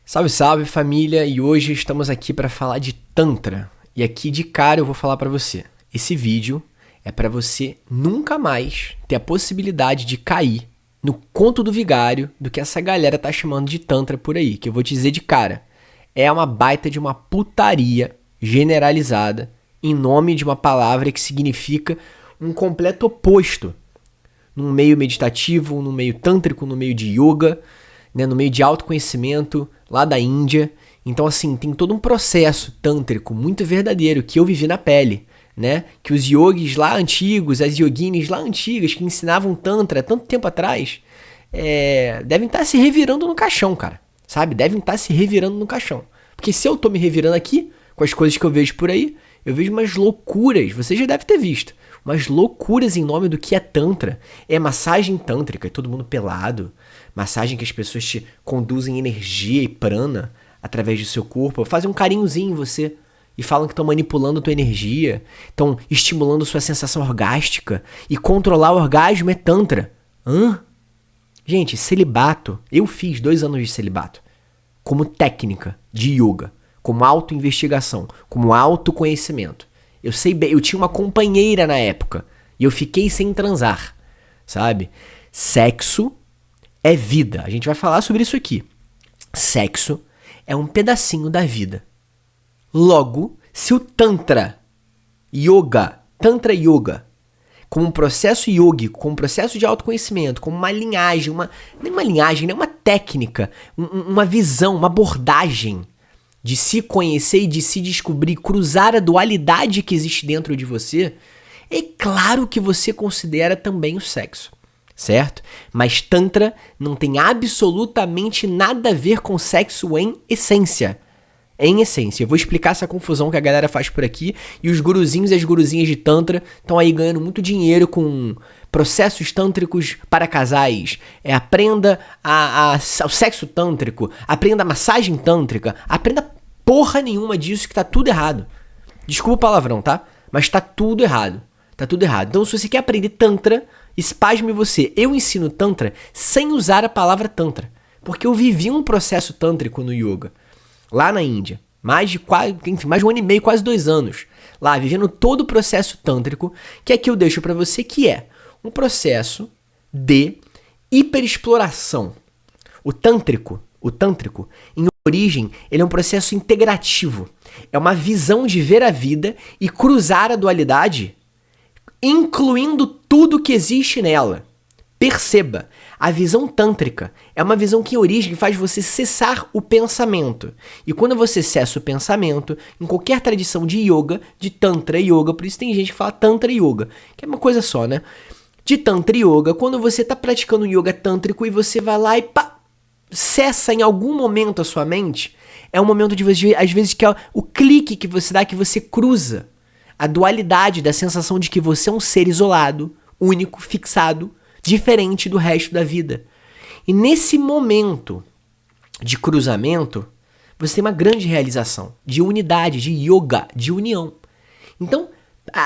Salve, salve família! E hoje estamos aqui para falar de Tantra. E aqui de cara eu vou falar para você. Esse vídeo é para você nunca mais ter a possibilidade de cair no conto do vigário do que essa galera tá chamando de Tantra por aí. Que eu vou te dizer de cara. É uma baita de uma putaria generalizada em nome de uma palavra que significa um completo oposto. Num meio meditativo, no meio tântrico, no meio de yoga, né, no meio de autoconhecimento, lá da Índia. Então, assim, tem todo um processo tântrico muito verdadeiro que eu vivi na pele, né? Que os yogis lá antigos, as yoginis lá antigas que ensinavam tantra há tanto tempo atrás, devem estar se revirando no caixão, cara. Sabe? Devem estar se revirando no caixão. Porque se eu tô me revirando aqui, com as coisas que eu vejo por aí, eu vejo umas loucuras, você já deve ter visto, umas loucuras em nome do que é tantra. É massagem tântrica, todo mundo pelado, massagem que as pessoas te conduzem energia e prana através do seu corpo, fazem um carinhozinho em você e falam que estão manipulando tua energia, estão estimulando sua sensação orgástica, e controlar o orgasmo é tantra. Hã? Gente, celibato, eu fiz 2 anos de celibato como técnica de yoga, como autoinvestigação, como autoconhecimento. Eu sei bem, eu tinha uma companheira na época e eu fiquei sem transar, sabe? Sexo é vida. A gente vai falar sobre isso aqui. Sexo é um pedacinho da vida. Logo, se o Tantra Yoga, como um processo yógico, como um processo de autoconhecimento, como uma linhagem, nem uma linhagem, né? Uma técnica, uma visão, uma abordagem de se conhecer e de se descobrir, cruzar a dualidade que existe dentro de você, é claro que você considera também o sexo, certo? Mas Tantra não tem absolutamente nada a ver com sexo em essência. Em essência, eu vou explicar essa confusão que a galera faz por aqui, e os guruzinhos e as guruzinhas de Tantra estão aí ganhando muito dinheiro com processos tântricos para casais. Aprenda o sexo tântrico, aprenda a massagem tântrica, aprenda porra nenhuma disso, que tá tudo errado. Desculpa o palavrão, tá? Mas tá tudo errado. Tá tudo errado. Então, se você quer aprender Tantra, espasme você. Eu ensino Tantra sem usar a palavra Tantra, porque eu vivi um processo tântrico no yoga lá na Índia, mais de 1 ano e meio, quase 2 anos, lá vivendo todo o processo tântrico, que aqui eu deixo pra você, que é um processo de hiperexploração. O tântrico, em origem, ele é um processo integrativo. É uma visão de ver a vida e cruzar a dualidade, incluindo tudo que existe nela. Perceba, a visão tântrica é uma visão que em origem faz você cessar o pensamento. E quando você cessa o pensamento, em qualquer tradição de yoga, de Tantra Yoga, por isso tem gente que fala Tantra Yoga, que é uma coisa só, né? De Tantra Yoga, quando você está praticando yoga tântrico e você vai lá e pá, cessa em algum momento a sua mente, é um momento de, às vezes, que é o clique que você dá, que você cruza a dualidade da sensação de que você é um ser isolado, único, fixado, diferente do resto da vida. E nesse momento de cruzamento, você tem uma grande realização de unidade, de yoga, de união. Então,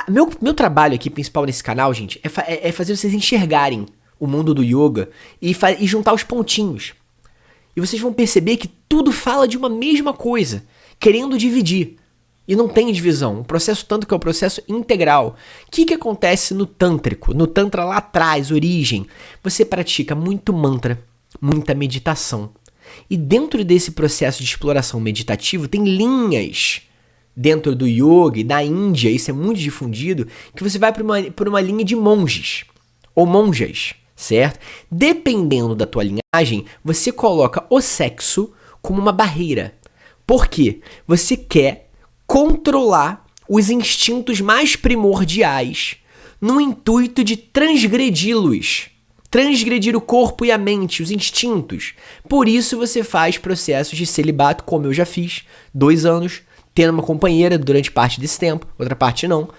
meu trabalho aqui principal nesse canal, gente, é fazer vocês enxergarem o mundo do yoga e juntar os pontinhos. E vocês vão perceber que tudo fala de uma mesma coisa, querendo dividir. E não tem divisão. O processo tântrico é um processo integral. O que acontece no tântrico? No tantra lá atrás, origem. Você pratica muito mantra, muita meditação. E dentro desse processo de exploração meditativo, tem linhas dentro do yoga e da Índia, isso é muito difundido, que você vai por uma linha de monges ou monjas, certo? Dependendo da tua linhagem, você coloca o sexo como uma barreira. Por quê? Você quer controlar os instintos mais primordiais no intuito de transgredi-los. Transgredir o corpo e a mente, os instintos. Por isso você faz processos de celibato, como eu já fiz, 2 anos, tendo uma companheira durante parte desse tempo, outra parte não.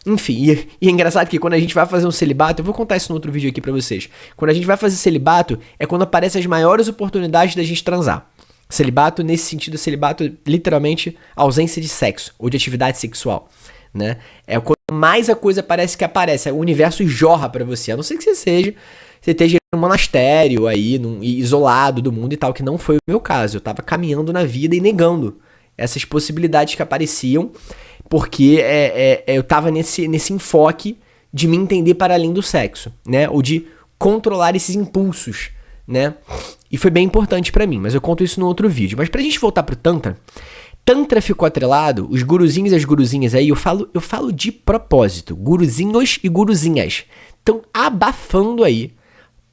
Enfim, e é engraçado que quando a gente vai fazer um celibato, eu vou contar isso no outro vídeo aqui pra vocês. Quando a gente vai fazer celibato, é quando aparecem as maiores oportunidades da gente transar. Celibato, nesse sentido, celibato literalmente ausência de sexo ou de atividade sexual, né? É quando mais a coisa parece que aparece, o universo jorra pra você, a não ser que você esteja num monastério aí, isolado do mundo e tal, que não foi o meu caso. Eu tava caminhando na vida e negando essas possibilidades que apareciam, porque eu tava nesse enfoque de me entender para além do sexo, né? Ou de controlar esses impulsos, né? E foi bem importante pra mim, mas eu conto isso no outro vídeo. Mas pra gente voltar pro Tantra, Tantra ficou atrelado, os guruzinhos e as guruzinhas aí, eu falo de propósito, guruzinhos e guruzinhas, estão abafando aí,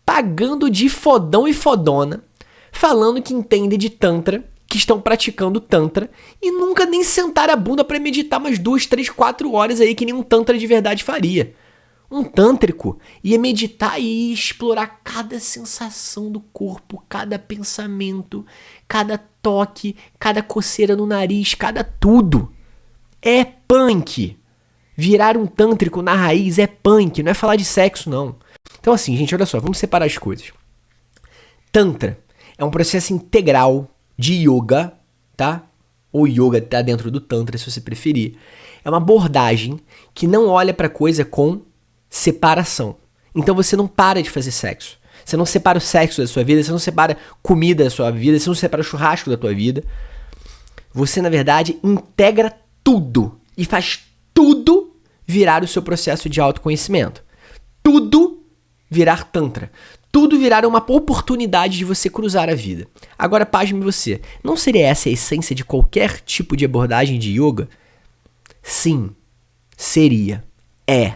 pagando de fodão e fodona, falando que entende de Tantra, que estão praticando Tantra, e nunca nem sentaram a bunda pra meditar umas 2, 3, 4 horas aí, que nem um Tantra de verdade faria. Um tântrico ia meditar e ia explorar cada sensação do corpo, cada pensamento, cada toque, cada coceira no nariz, cada tudo. É punk. Virar um tântrico na raiz é punk, não é falar de sexo, não. Então assim, gente, olha só, vamos separar as coisas. Tantra é um processo integral de yoga, tá? Ou yoga tá dentro do Tantra, se você preferir. É uma abordagem que não olha pra coisa com separação. Então você não para de fazer sexo. Você não separa o sexo da sua vida, você não separa comida da sua vida, você não separa o churrasco da tua vida. Você, na verdade, integra tudo e faz tudo virar o seu processo de autoconhecimento. Tudo virar Tantra. Tudo virar uma oportunidade de você cruzar a vida. Agora, pasme você, não seria essa a essência de qualquer tipo de abordagem de yoga? Sim, seria. É.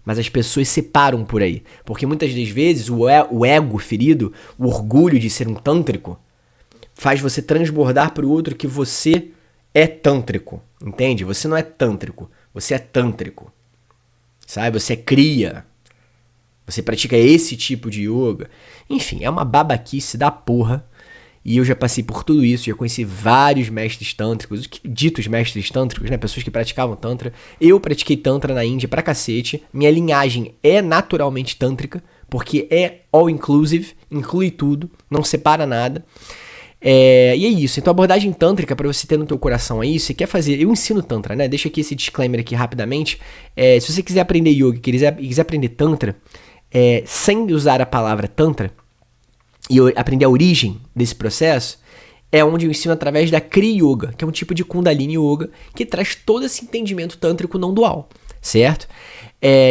Mas as pessoas separam por aí. Porque muitas das vezes o ego ferido, o orgulho de ser um tântrico, faz você transbordar para o outro que você é tântrico. Entende? Você não é tântrico. Você é tântrico. Sabe? Você é cria. Você pratica esse tipo de yoga. Enfim, é uma babaquice da porra. E eu já passei por tudo isso, já conheci vários mestres tântricos, ditos mestres tântricos, né? Pessoas que praticavam tantra. Eu pratiquei tantra na Índia pra cacete. Minha linhagem é naturalmente tântrica, porque é all inclusive, inclui tudo, não separa nada. E é isso. Então a abordagem tântrica, pra você ter no teu coração aí, você quer fazer... Eu ensino tantra, né? Deixa aqui esse disclaimer aqui rapidamente. Se você quiser aprender yoga, quiser aprender tantra, sem usar a palavra tantra, e aprender a origem desse processo, é onde eu ensino através da Kriya Yoga, que é um tipo de Kundalini Yoga, que traz todo esse entendimento tântrico não dual, certo?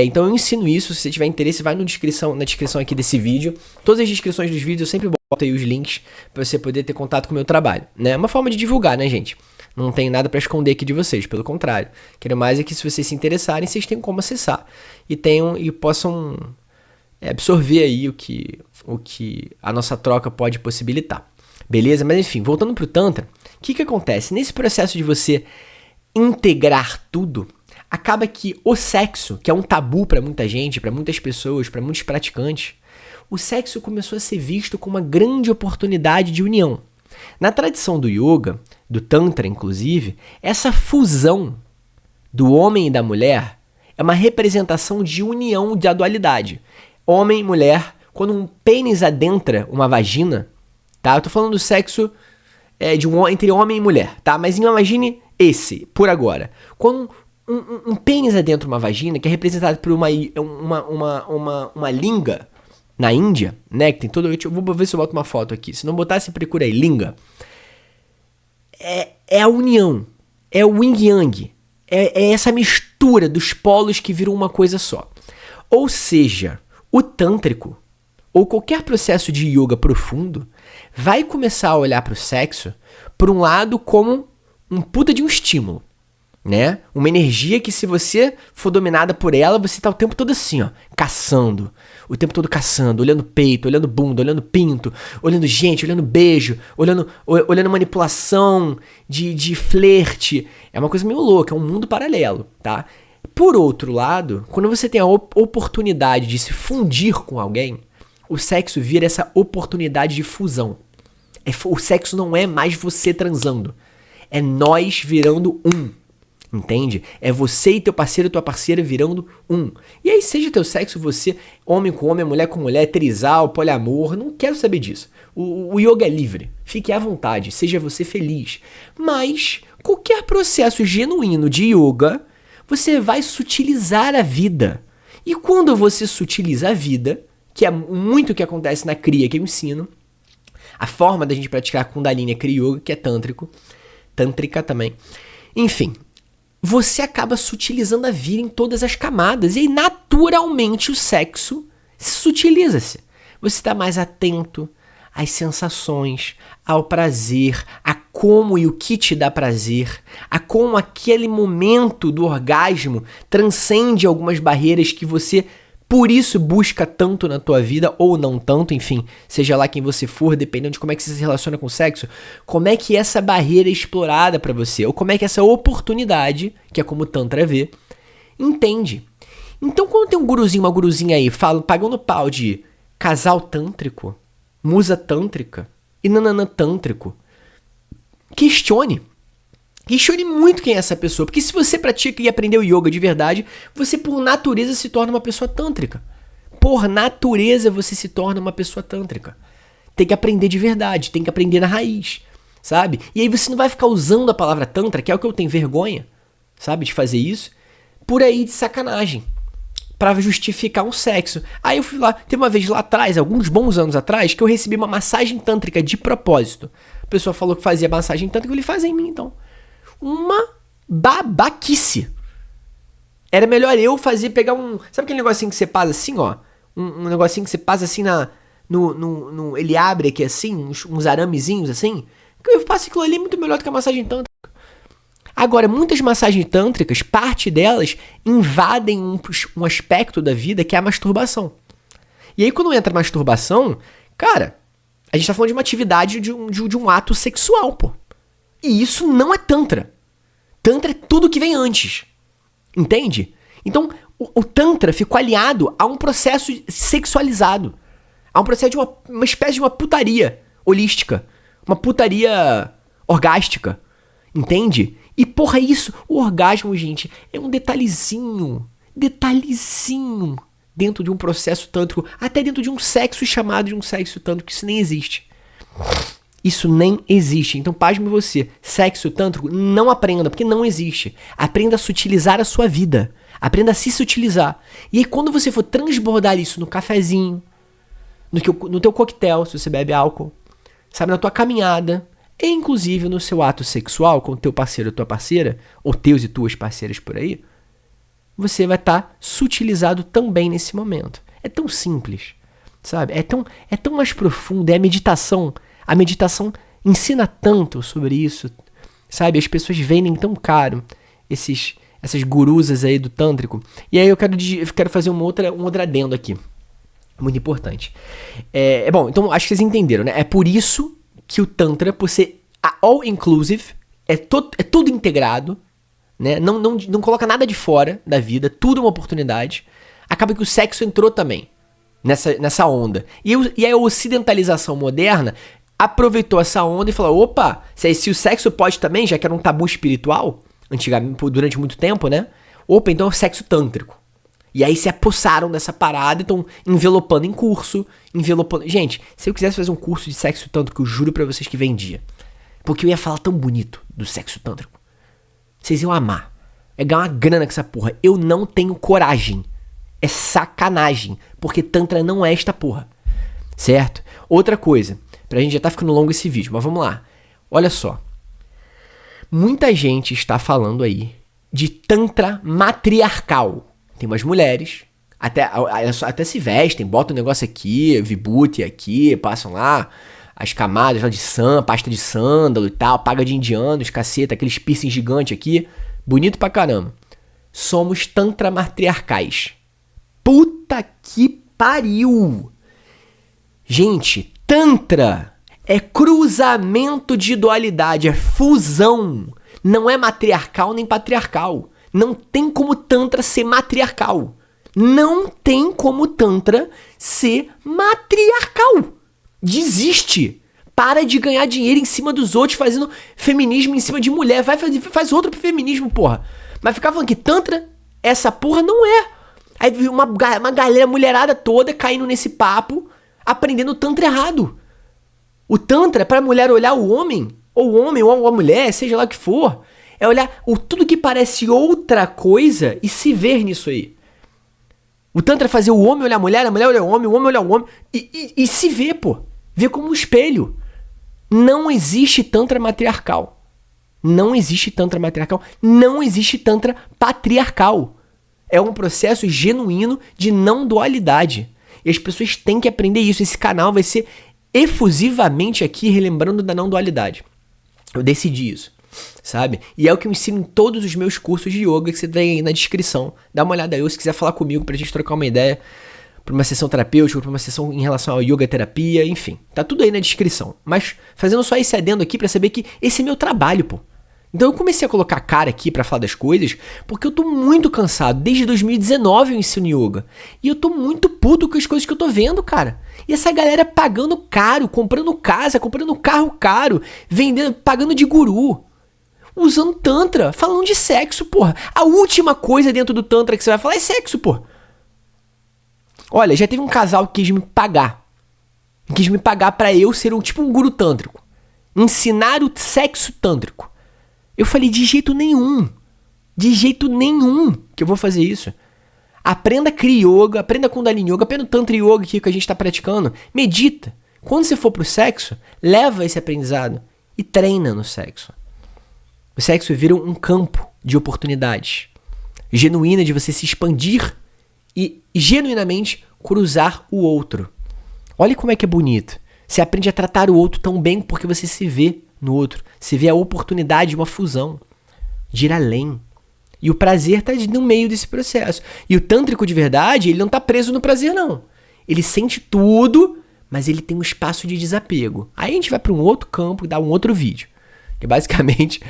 Então eu ensino isso, se você tiver interesse, vai na descrição aqui desse vídeo. Todas as descrições dos vídeos eu sempre boto aí os links para você poder ter contato com o meu trabalho, né? É uma forma de divulgar, né, gente? Não tenho nada para esconder aqui de vocês, pelo contrário. Quero mais é que, se vocês se interessarem, vocês tenham como acessar e possam absorver aí o que a nossa troca pode possibilitar. Beleza? Mas enfim, voltando pro Tantra, o que acontece? Nesse processo de você integrar tudo, acaba que o sexo, que é um tabu para muita gente, para muitas pessoas, para muitos praticantes, o sexo começou a ser visto como uma grande oportunidade de união. Na tradição do yoga, do Tantra inclusive, essa fusão do homem e da mulher é uma representação de união da dualidade. Homem e mulher, quando um pênis adentra uma vagina, tá? Eu tô falando do sexo entre homem e mulher, tá? Mas imagine esse, por agora. Quando um pênis adentra uma vagina, que é representado por uma linga na Índia, né? Que tem todo... Eu vou ver se eu boto uma foto aqui. Se não botar, você procura aí, linga. É a união, é o yin yang, é essa mistura dos polos que viram uma coisa só. Ou seja, o tântrico, ou qualquer processo de yoga profundo, vai começar a olhar para o sexo, por um lado, como um puta de um estímulo, né? Uma energia que, se você for dominada por ela, você tá o tempo todo assim, ó, caçando. O tempo todo caçando, olhando peito, olhando bunda, olhando pinto, olhando gente, olhando beijo, olhando manipulação de flerte. É uma coisa meio louca, é um mundo paralelo, tá? Por outro lado, quando você tem a oportunidade de se fundir com alguém, o sexo vira essa oportunidade de fusão. O sexo não é mais você transando. É nós virando um. Entende? É você e teu parceiro, tua parceira virando um. E aí, seja teu sexo, você, homem com homem, mulher com mulher, trisal, poliamor, não quero saber disso. O yoga é livre. Fique à vontade, seja você feliz. Mas, qualquer processo genuíno de yoga, você vai sutilizar a vida. E quando você sutiliza a vida, que é muito o que acontece na Kriya, que eu ensino. A forma da gente praticar Kundalini é Kriya Yoga, que é tântrica também. Enfim, você acaba sutilizando a vida em todas as camadas. E aí, naturalmente, o sexo sutiliza-se. Você está mais atento às sensações, ao prazer, a como e o que te dá prazer, a como aquele momento do orgasmo transcende algumas barreiras que você, por isso, busca tanto na tua vida, ou não tanto, enfim, seja lá quem você for, dependendo de como é que você se relaciona com o sexo, como é que essa barreira é explorada pra você, ou como é que essa oportunidade, que é como o Tantra vê, entende. Então, quando tem um guruzinho, uma guruzinha aí, pagando pau de casal tântrico, musa tântrica e nananã tântrico, questione muito quem é essa pessoa, porque se você pratica e aprendeu yoga de verdade, você por natureza se torna uma pessoa tântrica. Por natureza você se torna uma pessoa tântrica. Tem que aprender de verdade, tem que aprender na raiz, sabe? E aí você não vai ficar usando a palavra tantra, que é o que eu tenho vergonha, sabe, de fazer isso, por aí de sacanagem, pra justificar um sexo. Aí eu fui lá, teve uma vez lá atrás, alguns bons anos atrás, que eu recebi uma massagem tântrica de propósito. A pessoa falou que fazia massagem tântrica, eu falei, faz em mim então. Uma babaquice. Era melhor eu pegar um... Sabe aquele negocinho que você passa assim, ó? Um negocinho que você passa assim ele abre aqui assim, uns aramezinhos assim. Eu passo aquilo ali muito melhor do que a massagem tântrica. Agora, muitas massagens tântricas, parte delas invadem um aspecto da vida que é a masturbação. E aí quando entra a masturbação, cara, a gente tá falando de uma atividade de um ato sexual, pô. E isso não é Tantra. Tantra é tudo que vem antes. Entende? Então, o Tantra ficou aliado a um processo sexualizado. A um processo de uma espécie de uma putaria holística. Uma putaria orgástica. Entende? E porra, isso, o orgasmo, gente, é um detalhezinho dentro de um processo tântrico, até dentro de um sexo chamado de um sexo tântrico, que isso nem existe. Isso nem existe. Então, pasme você, sexo tântrico, não aprenda, porque não existe. Aprenda a sutilizar a sua vida. Aprenda a se sutilizar. E aí, quando você for transbordar isso no cafezinho, no teu coquetel, se você bebe álcool, sabe, na tua caminhada, e inclusive no seu ato sexual com o teu parceiro ou tua parceira, ou teus e tuas parceiras por aí, você vai estar sutilizado também nesse momento. É tão simples, sabe? É tão mais profundo, é a meditação. A meditação ensina tanto sobre isso, sabe? As pessoas vendem tão caro essas gurusas aí do tântrico. E aí eu quero fazer um outro adendo aqui, muito importante. Bom, então acho que vocês entenderam, né? É por isso que o Tantra, por ser all-inclusive, é tudo integrado, né? Não coloca nada de fora da vida, tudo é uma oportunidade. Acaba que o sexo entrou também nessa onda. E a ocidentalização moderna aproveitou essa onda e falou, opa, se o sexo pode também, já que era um tabu espiritual, antigamente, durante muito tempo, né? Opa, então é o sexo tântrico. E aí se apossaram dessa parada e estão envelopando em curso, Gente, se eu quisesse fazer um curso de sexo tântrico, eu juro pra vocês que vendia. Porque eu ia falar tão bonito do sexo tântrico. Vocês iam amar. É ganhar uma grana com essa porra. Eu não tenho coragem. É sacanagem. Porque Tantra não é esta porra. Certo? Outra coisa. Pra gente já tá ficando longo esse vídeo, mas vamos lá. Olha só. Muita gente está falando aí de Tantra matriarcal. Tem umas mulheres, até se vestem, botam um negócio aqui, vibhuti aqui, passam lá as camadas lá de pasta de sândalo e tal, paga de indianos, caceta, aqueles piercing gigante aqui, bonito pra caramba. Somos Tantra matriarcais. Puta que pariu! Gente, Tantra é cruzamento de dualidade, é fusão, não é matriarcal nem patriarcal. Não tem como Tantra ser matriarcal. Não tem como Tantra ser matriarcal. Desiste. Para de ganhar dinheiro em cima dos outros, fazendo feminismo em cima de mulher. Faz outro feminismo, porra. Mas ficar falando que Tantra, essa porra não é. Aí viu uma galera mulherada toda caindo nesse papo, aprendendo o Tantra errado. O Tantra é pra mulher olhar o homem ou a mulher, seja lá o que for. É olhar tudo que parece outra coisa e se ver nisso aí. O Tantra é fazer o homem olhar a mulher olhar o homem olhar o homem e se ver, pô. Ver como um espelho. Não existe Tantra matriarcal. Não existe Tantra matriarcal. Não existe Tantra patriarcal. É um processo genuíno de não dualidade. E as pessoas têm que aprender isso. Esse canal vai ser efusivamente aqui relembrando da não dualidade. Eu decidi isso, sabe? E é o que eu ensino em todos os meus cursos de yoga que você tem aí na descrição. Dá uma olhada aí, se quiser falar comigo pra gente trocar uma ideia, pra uma sessão terapêutica, pra uma sessão em relação à yoga terapia, enfim. Tá tudo aí na descrição. Mas fazendo só esse adendo aqui pra saber que esse é meu trabalho, pô. Então eu comecei a colocar cara aqui pra falar das coisas porque eu tô muito cansado. Desde 2019 eu ensino yoga. E eu tô muito puto com as coisas que eu tô vendo, cara. E essa galera pagando caro, comprando casa, comprando carro caro, vendendo, pagando de guru. Usando tantra, falando de sexo, porra. A última coisa dentro do tantra que você vai falar é sexo, porra. Olha, já teve um casal que quis me pagar. Quis me pagar pra eu ser tipo um guru tântrico. Ensinar o sexo tântrico. Eu falei, de jeito nenhum que eu vou fazer isso. Aprenda Kriya Yoga, aprenda Kundalini Yoga, aprenda o Tantra Yoga aqui que a gente está praticando. Medita. Quando você for pro sexo, leva esse aprendizado e treina no sexo. O sexo vira um campo de oportunidades. Genuína de você se expandir e genuinamente cruzar o outro. Olha como é que é bonito. Você aprende a tratar o outro tão bem porque você se vê no outro. Você vê a oportunidade de uma fusão, de ir além. E o prazer está no meio desse processo. E o tântrico de verdade, ele não está preso no prazer, não. Ele sente tudo, mas ele tem um espaço de desapego. Aí a gente vai para um outro campo e dá um outro vídeo. Que basicamente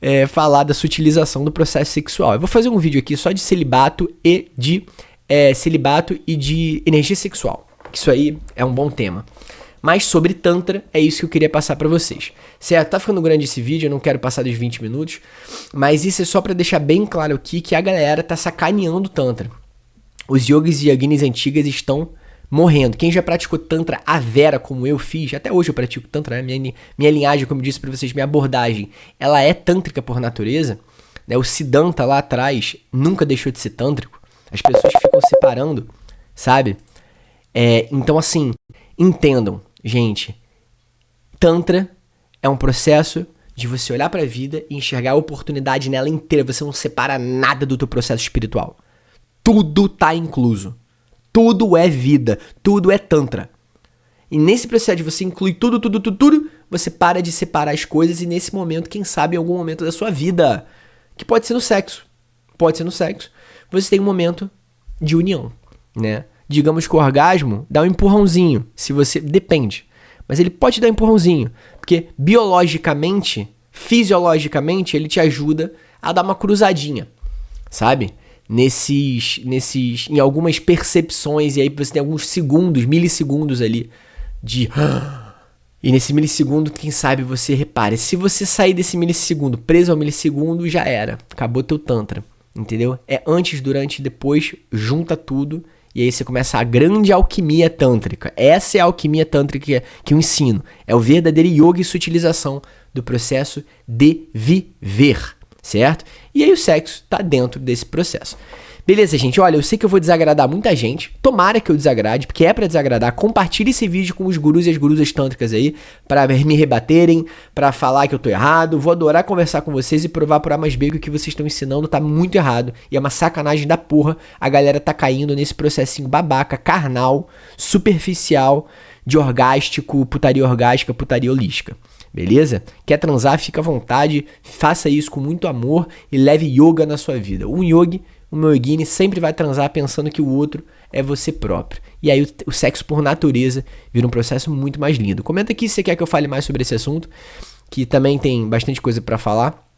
é falar da sutilização do processo sexual. Eu vou fazer um vídeo aqui só de celibato e de energia sexual. Isso aí é um bom tema. Mas sobre Tantra, é isso que eu queria passar pra vocês. Certo? Tá ficando grande esse vídeo, eu não quero passar dos 20 minutos. Mas isso é só pra deixar bem claro aqui que a galera tá sacaneando o Tantra. Os yogis e yoginis antigas estão morrendo. Quem já praticou Tantra a vera, como eu fiz, até hoje eu pratico Tantra, né? Minha linhagem, como eu disse pra vocês, minha abordagem, ela é tântrica por natureza. Né? O Siddhanta lá atrás nunca deixou de ser tântrico. As pessoas ficam separando, sabe? Então assim, entendam. Gente, Tantra é um processo de você olhar pra vida e enxergar a oportunidade nela inteira. Você não separa nada do teu processo espiritual. Tudo tá incluso. Tudo é vida. Tudo é Tantra. E nesse processo de você incluir tudo, você para de separar as coisas e nesse momento, quem sabe em algum momento da sua vida, que pode ser no sexo, você tem um momento de união, né? Digamos que o orgasmo dá um empurrãozinho, depende, mas ele pode dar um empurrãozinho, porque biologicamente, fisiologicamente, ele te ajuda a dar uma cruzadinha, sabe? Em algumas percepções, e aí você tem alguns segundos, milissegundos ali, e nesse milissegundo, quem sabe você repare, se você sair desse milissegundo, preso ao milissegundo, já era, acabou teu Tantra, entendeu? É antes, durante e depois, junta tudo. E aí você começa a grande alquimia tântrica. Essa é a alquimia tântrica que eu ensino. É o verdadeiro yoga e sutilização do processo de viver, certo? E aí o sexo tá dentro desse processo. Beleza, gente? Olha, eu sei que eu vou desagradar muita gente. Tomara que eu desagrade, porque é pra desagradar. Compartilhe esse vídeo com os gurus e as gurusas tântricas aí, pra me rebaterem, pra falar que eu tô errado. Vou adorar conversar com vocês e provar por A mais B que o que vocês estão ensinando tá muito errado. E é uma sacanagem da porra. A galera tá caindo nesse processinho babaca, carnal, superficial, de orgástico, putaria orgástica, putaria holística. Beleza? Quer transar? Fica à vontade. Faça isso com muito amor e leve yoga na sua vida. Um yogi, o meu yogini sempre vai transar pensando que o outro é você próprio. E aí o sexo por natureza vira um processo muito mais lindo. Comenta aqui se você quer que eu fale mais sobre esse assunto, que também tem bastante coisa pra falar.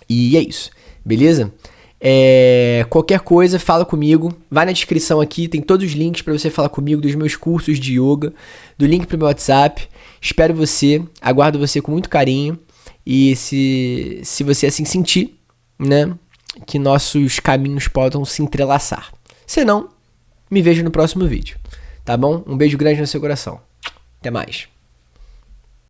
E é isso, beleza? Qualquer coisa, fala comigo. Vai na descrição aqui, tem todos os links pra você falar comigo dos meus cursos de yoga, do link pro meu WhatsApp. Espero você, aguardo você com muito carinho. E se você assim sentir, né, que nossos caminhos possam se entrelaçar. Se não, me vejo no próximo vídeo, tá bom? Um beijo grande no seu coração. Até mais.